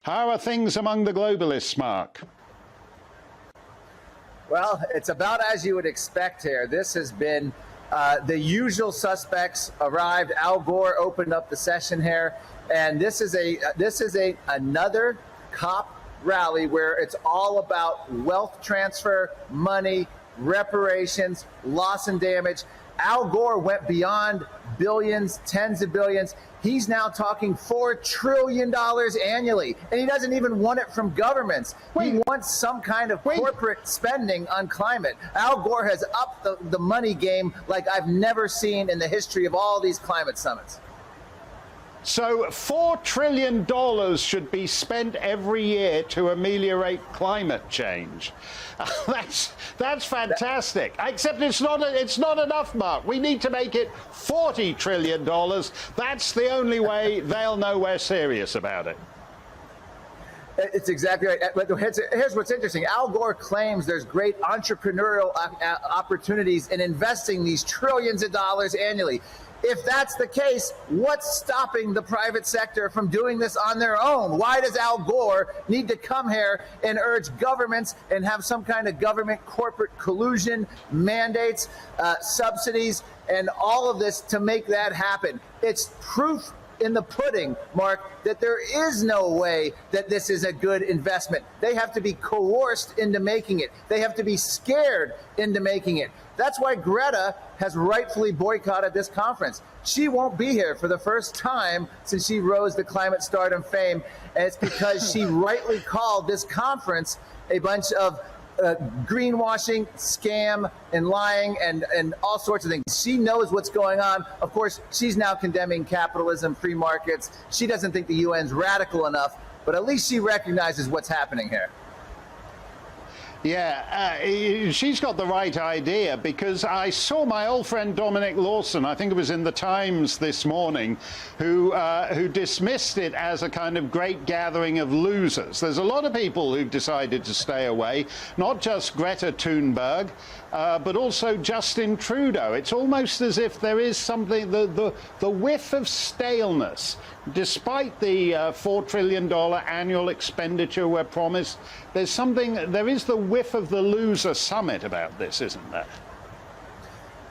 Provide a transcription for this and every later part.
How are things among the globalists, Mark? Well, it's about as you would expect here. This has been the usual suspects arrived. Al Gore opened up the session here, and this is another COP rally where it's all about wealth transfer, money, reparations, loss and damage. Al Gore went beyond billions, tens of billions. He's now talking $4 trillion annually, and he doesn't even want it from governments. He wants some kind of corporate spending on climate. Al Gore has upped the money game like I've never seen in the history of all these climate summits. So $4 trillion should be spent every year to ameliorate climate change. That's fantastic. Except it's not enough, Mark. We need to make it $40 trillion. That's the only way they'll know we're serious about it. It's exactly right. But here's what's interesting. Al Gore claims there's great entrepreneurial opportunities in investing these trillions of dollars annually. If that's the case, what's stopping the private sector from doing this on their own? Why does Al Gore need to come here and urge governments and have some kind of government corporate collusion, mandates, subsidies, and all of this to make that happen? It's proof in the pudding, Mark, that there is no way that this is a good investment. They have to be coerced into making it. They have to be scared into making it. That's why Greta has rightfully boycotted this conference. She won't be here for the first time since she rose to climate stardom fame, and it's because she rightly called this conference a bunch of greenwashing, scam, and lying, and all sorts of things. She knows what's going on. Of course, she's now condemning capitalism, free markets. She doesn't think the UN's radical enough, but at least she recognizes what's happening here. Yeah, she's got the right idea, because I saw my old friend Dominic Lawson, I think it was in the Times this morning, who dismissed it as a kind of great gathering of losers. There's a lot of people who've decided to stay away, not just Greta Thunberg, but also Justin Trudeau. It's almost as if there is something, the whiff of staleness. Despite the $4 trillion annual expenditure we're promised, there is the whiff of the loser summit about this, isn't there?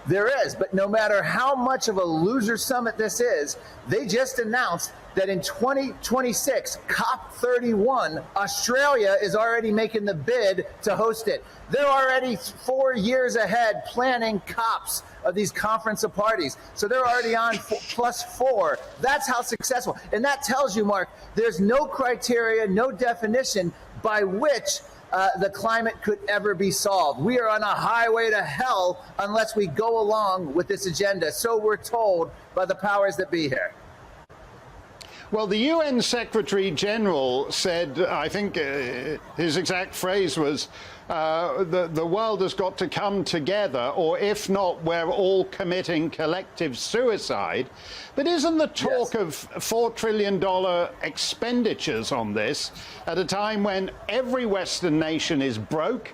There is, but no matter how much of a loser summit this is, they just announced that in 2026, COP31, Australia is already making the bid to host it. They're already 4 years ahead planning COPs of these conference of parties. So they're already on +4. That's how successful. And that tells you, Mark, there's no criteria, no definition by which the climate could ever be solved. We are on a highway to hell unless we go along with this agenda. So we're told by the powers that be here. Well, the UN Secretary General said, I think his exact phrase was, the world has got to come together, or if not, we're all committing collective suicide. But isn't the talk of $4 trillion expenditures on this at a time when every Western nation is broke?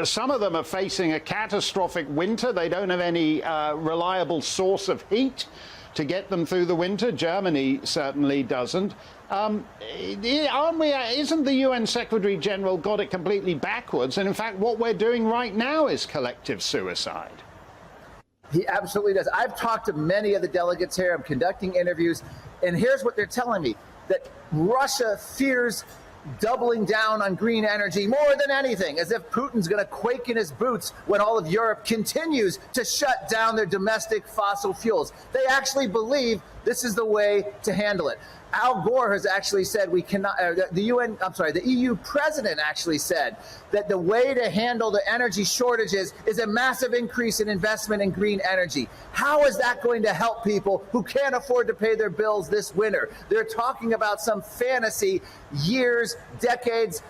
Some of them are facing a catastrophic winter. They don't have any reliable source of heat to get them through the winter. Germany certainly doesn't. Isn't the UN Secretary General got it completely backwards? And in fact, what we're doing right now is collective suicide. He absolutely does. I've talked to many of the delegates here. I'm conducting interviews, and here's what they're telling me, that Russia fears doubling down on green energy more than anything, as if Putin's going to quake in his boots when all of Europe continues to shut down their domestic fossil fuels. They actually believe this is the way to handle it. Al Gore has actually said we cannot, the EU president actually said that the way to handle the energy shortages is a massive increase in investment in green energy. How is that going to help people who can't afford to pay their bills this winter? They're talking about some fantasy years, decades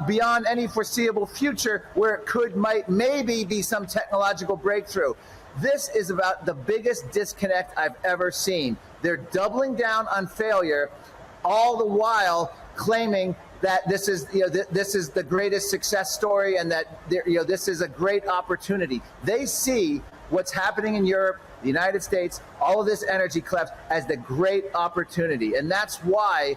beyond any foreseeable future where it might maybe be some technological breakthrough. This is about the biggest disconnect I've ever seen. They're doubling down on failure, all the while claiming that this is, this is the greatest success story and that, this is a great opportunity. They see what's happening in Europe, the United States, all of this energy collapse as the great opportunity. And that's why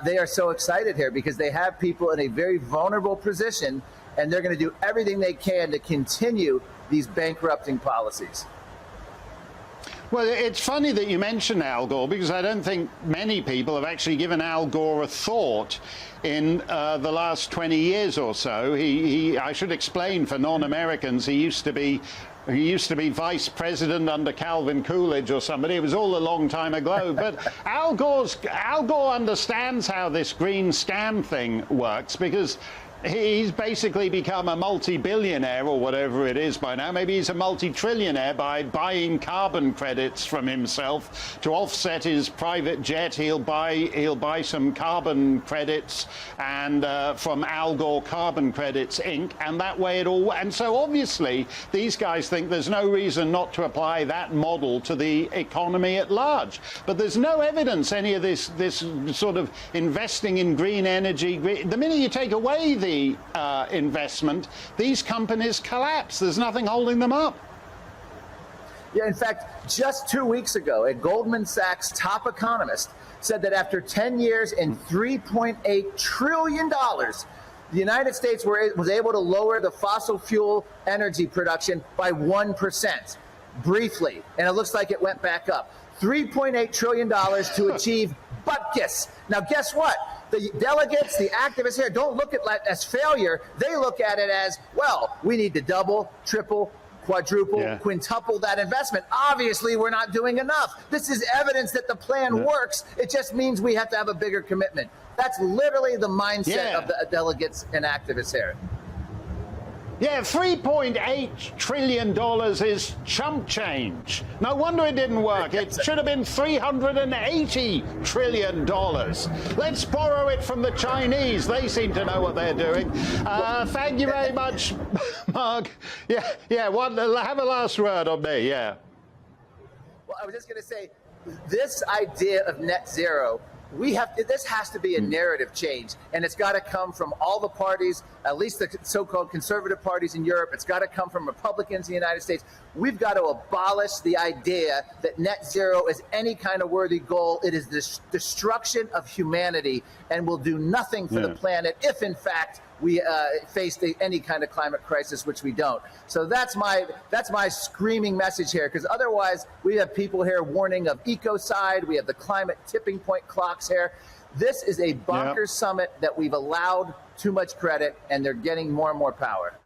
they are so excited here, because they have people in a very vulnerable position, and they're going to do everything they can to continue these bankrupting policies. Well, it's funny that you mention Al Gore, because I don't think many people have actually given Al Gore a thought in the last 20 years or so. I should explain for non-Americans, he used to be vice president under Calvin Coolidge or somebody. It was all a long time ago. But Al Gore understands how this green scam thing works, because he's basically become a multi-billionaire or whatever it is by now. Maybe he's a multi-trillionaire by buying carbon credits from himself to offset his private jet. He'll buy some carbon credits and from Al Gore Carbon Credits Inc. And that way it all. And so obviously these guys think there's no reason not to apply that model to the economy at large. But there's no evidence any of this sort of investing in green energy. The minute you take away the investment, these companies collapse. There's nothing holding them up. Yeah, in fact, just 2 weeks ago, a Goldman Sachs top economist said that after 10 years and $3.8 trillion, the United States was able to lower the fossil fuel energy production by 1% briefly, and it looks like it went back up. $3.8 trillion to achieve bupkis. Now, guess what? The delegates, the activists here, don't look at it as failure. They look at it as, well, we need to double, triple, quadruple, quintuple that investment. Obviously, we're not doing enough. This is evidence that the plan works. It just means we have to have a bigger commitment. That's literally the mindset of the delegates and activists here. Yeah, $3.8 trillion is chump change. No wonder it didn't work. It should have been $380 trillion. Let's borrow it from the Chinese. They seem to know what they're doing. Thank you very much, Mark. Have a last word on me, Well, I was just going to say, this idea of net zero, this has to be a narrative change, and it's got to come from all the parties, at least the so-called conservative parties in Europe. It's got to come from Republicans in the United States. We've got to abolish the idea that net zero is any kind of worthy goal. It is the destruction of humanity and will do nothing for the planet if, in fact, we face any kind of climate crisis, which we don't. So that's my screaming message here, because otherwise we have people here warning of ecocide. We have the climate tipping point clocks here. This is a bonkers summit that we've allowed too much credit, and they're getting more and more power.